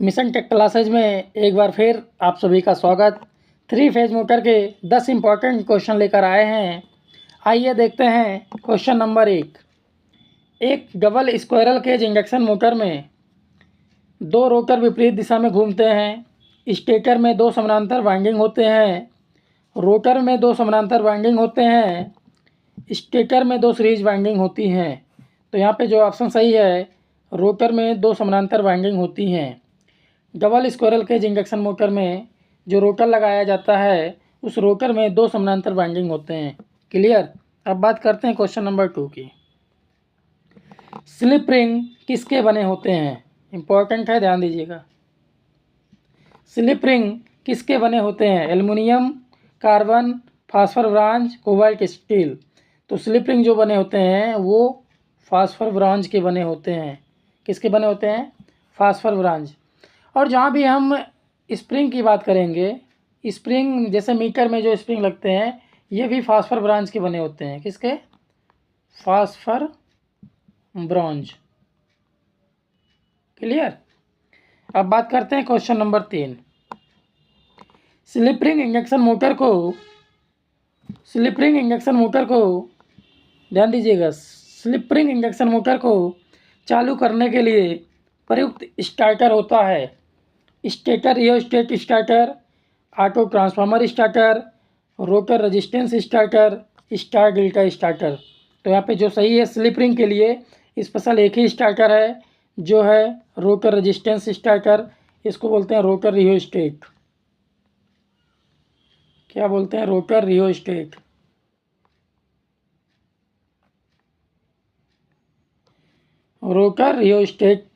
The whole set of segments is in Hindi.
मिशन टेक क्लासेज में एक बार फिर आप सभी का स्वागत। 3 फेज मोटर के 10 इम्पॉर्टेंट क्वेश्चन लेकर आए हैं। आइए देखते हैं क्वेश्चन नंबर 1। एक double squirrel cage induction motor में 2 रोटर विपरीत दिशा में घूमते हैं। स्टेटर में 2 समानांतर वाइंडिंग होते हैं, रोटर में 2 समानांतर वाइंडिंग होते हैं, स्टेटर में 2 सीरीज वाइंडिंग होती हैं। तो यहाँ पे जो ऑप्शन सही है, रोटर में 2 समानांतर वाइंडिंग होती हैं। Double squirrel cage induction motor में जो रोटर लगाया जाता है उस रोटर में 2 समानांतर वाइंडिंग होते हैं। क्लियर। अब बात करते हैं क्वेश्चन नंबर 2 की। स्लिप रिंग किसके बने होते हैं? इंपॉर्टेंट है, ध्यान दीजिएगा। स्लिप रिंग किसके बने होते हैं? Aluminium, carbon, phosphor bronze, cobalt steel. तो स्लिप रिंग जो बने होते हैं वो फास्फर ब्रांज के बने होते हैं। किसके बने होते हैं? Phosphor bronze. और जहाँ भी हम स्प्रिंग की बात करेंगे, स्प्रिंग जैसे मीटर में जो स्प्रिंग लगते हैं ये भी फास्फर ब्रांज के बने होते हैं। किसके? Phosphor bronze. क्लियर। अब बात करते हैं question number 3। Slip ring induction motor को ध्यान दीजिएगा। स्लिप रिंग इंडक्शन मोटर को चालू करने के लिए प्रयुक्त स्टार्टर होता है stator rheostat starter, auto transformer starter, rotor resistance starter, star delta starter. तो यहाँ पे जो सही है स्लिप रिंग के लिए स्पेशल एक ही स्टार्टर है जो है रोटर रेजिस्टेंस स्टार्टर। इसको बोलते हैं रोटर रियोस्टेट। क्या बोलते हैं? Rotor rheostat. Rotor rheostat.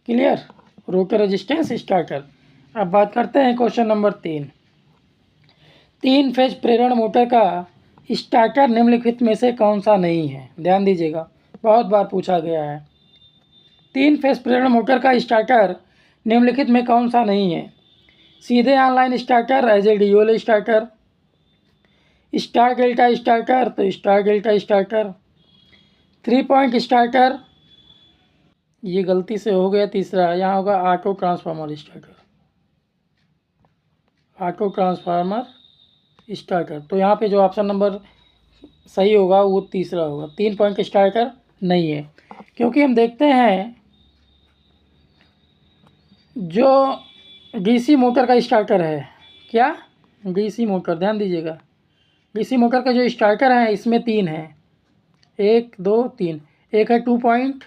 Clear. Rotor resistance starter. अब बात करते हैं क्वेश्चन नंबर 3 फेज प्रेरण मोटर का स्टार्टर निम्नलिखित में से कौन सा नहीं है? ध्यान दीजिएगा, बहुत बार पूछा गया है। 3 फेज प्रेरण मोटर का स्टार्टर निम्नलिखित में कौन सा नहीं है? सीधे online starter, as a dual starter, star delta starter, तो star delta starter, 3 point starter, ये गलती से हो गया तीसरा, यहाँ होगा auto transformer starter. Auto transformer starter. तो यहाँ पे जो ऑप्शन नंबर सही होगा वो तीसरा होगा। 3 पॉइंट स्टार्टर नहीं है, क्योंकि हम देखते हैं जो डीसी मोटर का स्टार्टर है, क्या? DC motor. ध्यान दीजिएगा, डीसी मोटर का जो स्टार्टर है इसमें 3 है, 1 2 3। एक है 2 पॉइंट,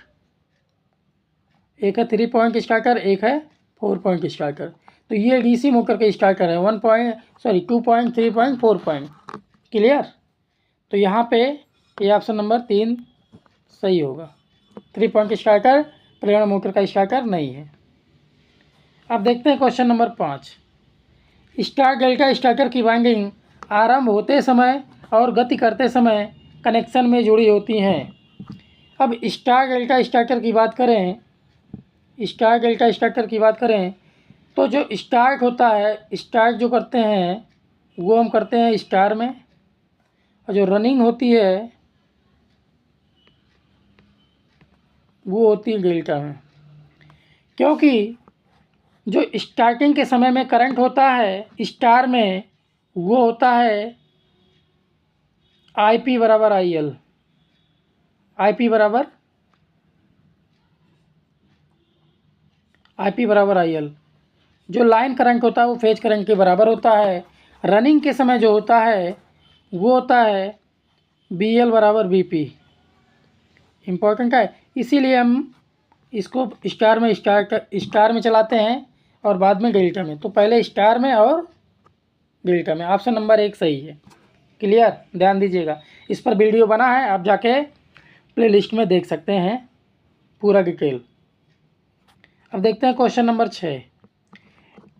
एक है 3 पॉइंट स्टार्टर, एक है 4 पॉइंट स्टार्टर। तो ये डीसी मोटर का स्टार्टर है 2 पॉइंट, 3 पॉइंट, 4 पॉइंट। क्लियर। तो यहाँ पे ये ऑप्शन नंबर 3 सही होगा। 3 पॉइंट स्टार्टर प्रेरण मोटर का स्टार्टर नहीं है। अब देखते हैं question number 5। Star delta starter की वाइंडिंग आरंभ होते समय और गति करते समय कनेक्शन में जुड़ी होती हैं। अब स्टार डेल्टा स्टार्टर की बात करें, तो जो स्टार्ट होता है, स्टार्ट जो करते हैं वो हम करते हैं स्टार में, और जो रनिंग होती है वो होती है डेल्टा में। क्योंकि जो स्टार्टिंग के समय में करंट होता है स्टार में वो होता है IP बराबर IL। IP बराबर IL। जो लाइन करंट होता है वो फेज करंट के बराबर होता है। रनिंग के समय जो होता है वो होता है BL बराबर BP। इम्पोर्टेंट है, इसीलिए हम इसको स्टार में चलाते हैं और बाद में डेल्टा में। तो पहले स्टार में और डेल्टा में। ऑप्शन नंबर 1 सही है। क्लियर। ध्यान दीजिएगा, इस पर वीडियो बना है, आप जाके प्लेलिस्ट में देख सकते हैं पूरा डिटेल। अब देखते हैं क्वेश्चन नंबर 6।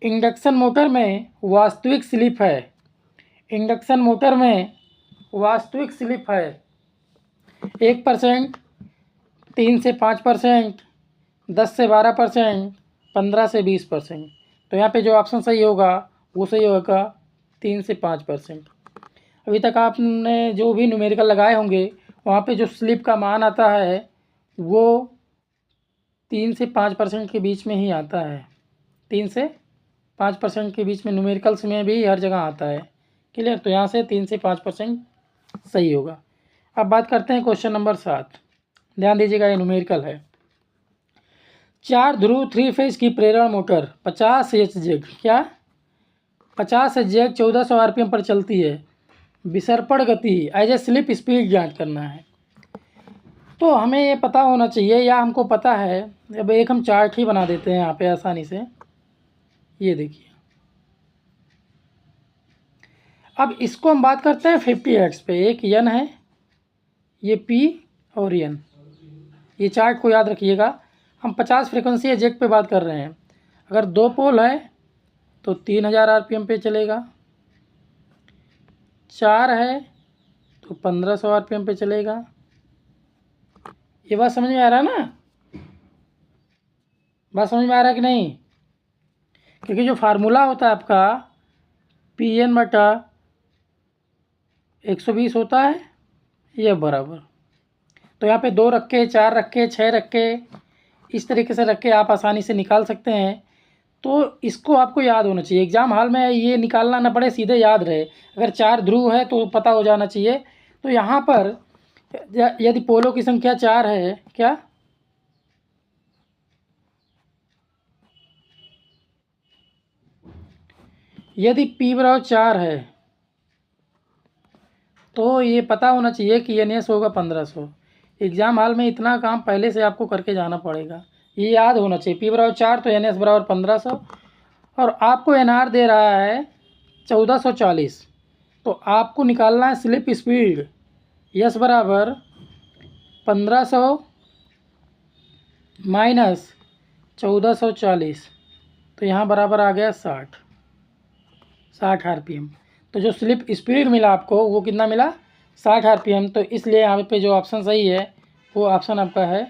इंडक्शन मोटर में वास्तविक स्लिप है। इंडक्शन मोटर में वास्तविक स्लिप है 1%, 3 से 5%, 10 से 12%, 15 से 20%। तो यहाँ पे जो ऑप्शन सही होगा वो सही होगा 3 से 5%। अभी तक आपने जो भी न्यूमेरिकल लगाए होंगे वहाँ पे जो स्लिप का मान आता है वो 3 से 5% के बीच में ही आता है। 3 से 5% के बीच में न्यूमेरिकल्स में भी हर जगह आता है। क्लियर? तो यहाँ से 3 से 5% सही होगा। अब बात करते हैं क्वेश्चन नंबर 7। ध्यान दीजिएगा, ये न्यूमेरिकल है। 4 ध्रुव 3 फेज की प्रेरण मोटर 50 एचजेड, क्या 50 एचजेड 1400 आरपीएम पर चलती है। विसर्पण गति एज ए स्लिप स्पीड ज्ञात करना है। तो हमें ये पता होना चाहिए, या हमको पता है। अब एक हम चार्ट ही बना देते हैं यहाँ पे आसानी से। ये देखिए, अब इसको हम बात करते हैं 50 हर्ट्ज पे। एक एन है, ये पी और एन। ये चार्ट को याद रखिएगा। हम 50 फ्रीक्वेंसी एजेक्ट पे बात कर रहे हैं। अगर 2 पोल है तो 3000 आरपीएम पे चलेगा। 4 है तो 1500 आरपीएम पे चलेगा। ये बात समझ में आ रहा है ना? बात समझ में आ रहा है कि नहीं? क्योंकि जो फार्मूला होता है आपका पी एन बटा 120 होता है, ये बराबर। तो यहाँ पे 2 रखे, 4 रखे, 6 रखे, इस तरीके से रख के आप आसानी से निकाल सकते हैं। तो इसको आपको याद होना चाहिए। एग्ज़ाम हॉल में ये निकालना ना पड़े, सीधे याद रहे। अगर 4 ध्रुव है तो पता हो जाना चाहिए। तो यहाँ पर यदि पोलों की संख्या 4 है, क्या यदि पी बराबर 4 है तो ये पता होना चाहिए कि एन एस होगा 1500। एग्ज़ाम हॉल में इतना काम पहले से आपको करके जाना पड़ेगा। ये याद होना चाहिए, पी बराबर 4 तो एन एस बराबर 1500। और आपको एन आर दे रहा है 1440। तो आपको निकालना है स्लिप स्पीड। यस बराबर 1500 माइनस 1440। तो यहाँ बराबर आ गया 60 आरपीएम। तो जो स्लिप स्पीड मिला आपको वो कितना मिला? 60 आरपीएम। तो इसलिए यहाँ पे जो ऑप्शन सही है वो ऑप्शन आपका है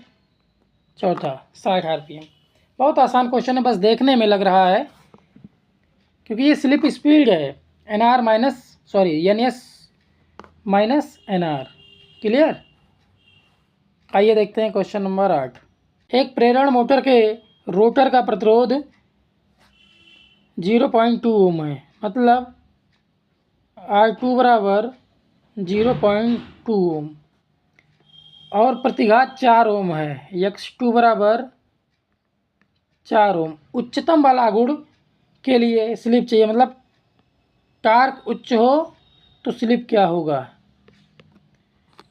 चौथा, 60 आरपीएम। बहुत आसान क्वेश्चन है, बस देखने में लग रहा है क्योंकि ये स्लिप स्पीड है। N R minus N S minus N R. Clear? आइए देखते हैं क्वेश्चन नंबर 8। एक प्रेरण मोटर के रोटर का प्रतिरोध 0.2 ओम है। मतलब R2 बराबर 0.2 ओम और प्रतिघात 4 ओम है। X2 बराबर 4 ओम। उच्चतम वाला गुण के लिए स्लिप चाहिए। मतलब टार्क उच्च हो तो स्लिप क्या होगा?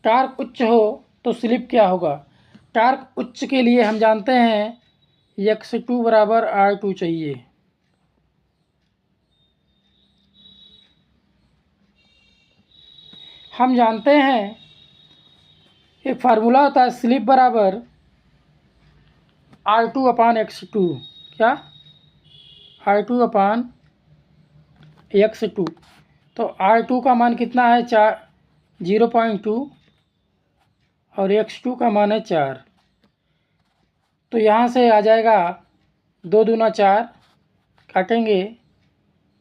टार्क उच्च हो तो स्लिप क्या होगा? टार्क उच्च के लिए हम जानते हैं X2 बराबर R2 चाहिए। हम जानते हैं एक फार्मूला होता है स्लिप बराबर R2 अपान X2। क्या? R2 अपान X2। तो R2 का मान कितना है? 0.2 और X2 का मान है 4। तो यहाँ से आ जाएगा 2 दूना 4, काटेंगे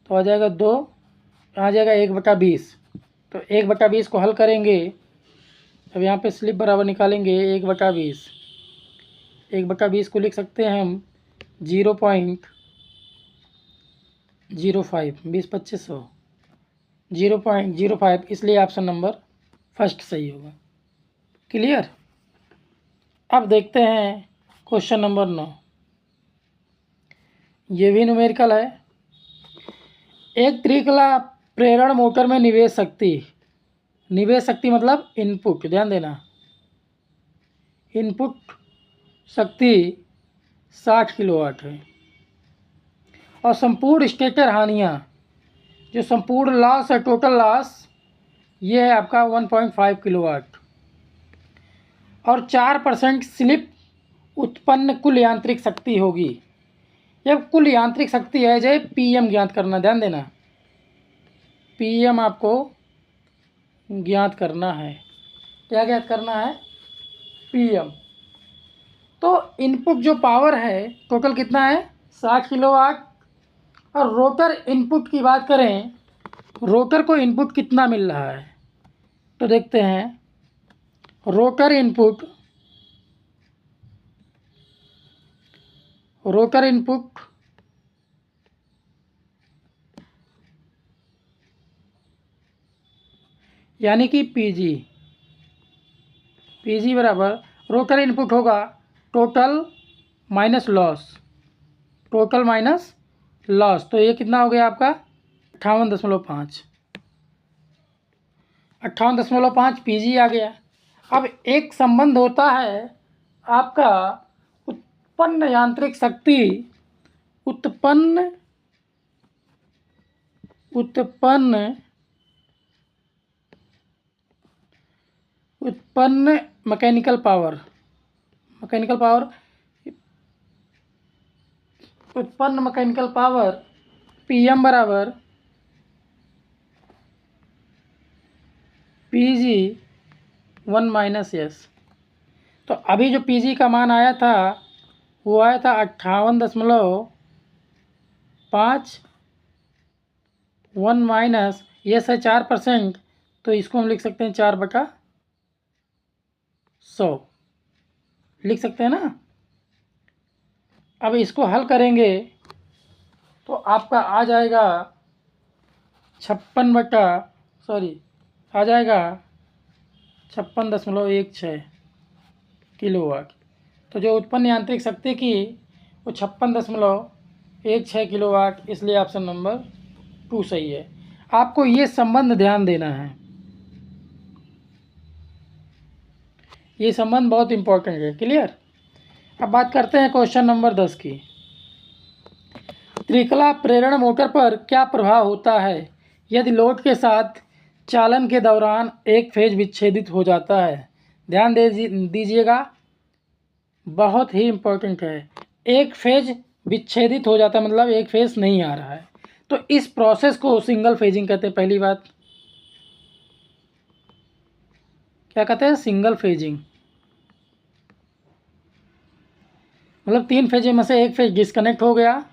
तो आ जाएगा 2, आ जाएगा 1/20। तो 1/20 को हल करेंगे। अब यहाँ पे स्लिप बराबर निकालेंगे 1/20। 1/20 को लिख सकते हैं हम 0.05। 20/2500 0.05। इसलिए ऑप्शन नंबर फर्स्ट सही होगा। क्लियर? अब देखते हैं क्वेश्चन नंबर 9। ये भी न्यूमेरिकल है। एक त्रिकला प्रेरण मोटर में निवेश शक्ति मतलब इनपुट, ध्यान देना, इनपुट शक्ति 60 किलोवाट है। और संपूर्ण स्टेटर हानियाँ, जो संपूर्ण लॉस है, टोटल लॉस, ये है आपका 1.5 किलोवाट। और 4% स्लिप उत्पन्न कुल यांत्रिक शक्ति होगी। यह कुल यांत्रिक शक्ति है जो पीएम ज्ञात करना। ध्यान देना, पीएम आपको ज्ञात करना है। क्या ज्ञात करना है? पीएम। तो इनपुट जो पावर है टोटल कितना है? 60 किलोवाट। और रोटर इनपुट की बात करें, रोटर को इनपुट कितना मिल रहा है तो देखते हैं। रोटर इनपुट रोटर इनपुट यानी कि पीजी बराबर रोटर इनपुट होगा total minus loss, total minus loss. तो ये कितना हो गया आपका 58.5, 58.5 पीजी आ गया। अब एक संबंध होता है आपका उत्पन्न यांत्रिक शक्ति, उत्पन्न मैकेनिकल पावर, उत्पन्न मैकेनिकल पावर पीएम बराबर पीजी 1 माइनस एस। तो अभी जो पीजी का मान आया था वो आया था 58.5, 1 माइनस एस है 4%, तो इसको हम लिख सकते हैं 4/100 लिख सकते हैं ना। अब इसको हल करेंगे तो आपका आ जाएगा 56.16 किलोवाट। तो जो उत्पन्न यांत्रिक शक्ति की वो 56.16 किलोवाट, इसलिए ऑप्शन नंबर 2 सही है। आपको ये संबंध ध्यान देना है, ये संबंध बहुत इंपॉर्टेंट है। क्लियर। अब बात करते हैं क्वेश्चन नंबर 10 की। त्रिकला प्रेरण मोटर पर क्या प्रभाव होता है यदि लोड के साथ चालन के दौरान एक फेज विच्छेदित हो जाता है। ध्यान दीजिएगा, बहुत ही इम्पोर्टेंट है। एक फेज विच्छेदित हो जाता है मतलब एक फेज नहीं आ रहा है, तो इस प्रोसेस को सिंगल फेजिंग कहते हैं। पहली बात क्या कहते हैं, सिंगल फेजिंग। मतलब 3 फेज में से एक फेज डिस्कनेक्ट हो गया,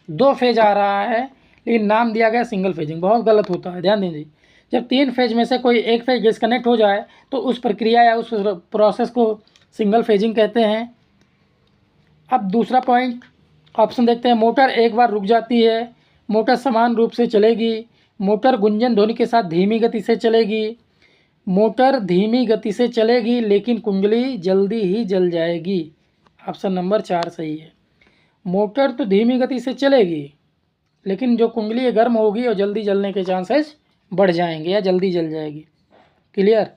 2 फेज आ रहा है लेकिन नाम दिया गया सिंगल फेजिंग। बहुत गलत होता है, ध्यान दीजिए। जब 3 फेज में से कोई एक फेज डिस्कनेक्ट हो जाए तो उस प्रक्रिया या उस प्रोसेस को सिंगल फेजिंग कहते हैं। अब दूसरा पॉइंट ऑप्शन देखते हैं। मोटर एक बार रुक जाती है, मोटर समान रूप से चलेगी, मोटर गुंजन ध्वनि के साथ धीमी गति से चलेगी, मोटर धीमी गति से चलेगी लेकिन कुंडली जल्दी ही जल जाएगी। ऑप्शन नंबर 4 सही है। मोटर तो धीमी गति से चलेगी लेकिन जो कुंडली गर्म होगी और जल्दी जलने के चांसेस बढ़ जाएंगे या जल्दी जल जाएगी। क्लियर।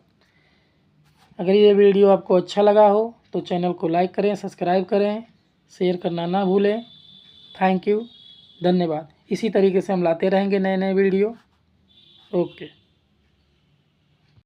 अगर ये वीडियो आपको अच्छा लगा हो तो चैनल को लाइक करें, सब्सक्राइब करें, शेयर करना ना भूलें। थैंक यू, धन्यवाद। इसी तरीके से हम लाते रहेंगे नए नए वीडियो। ओके।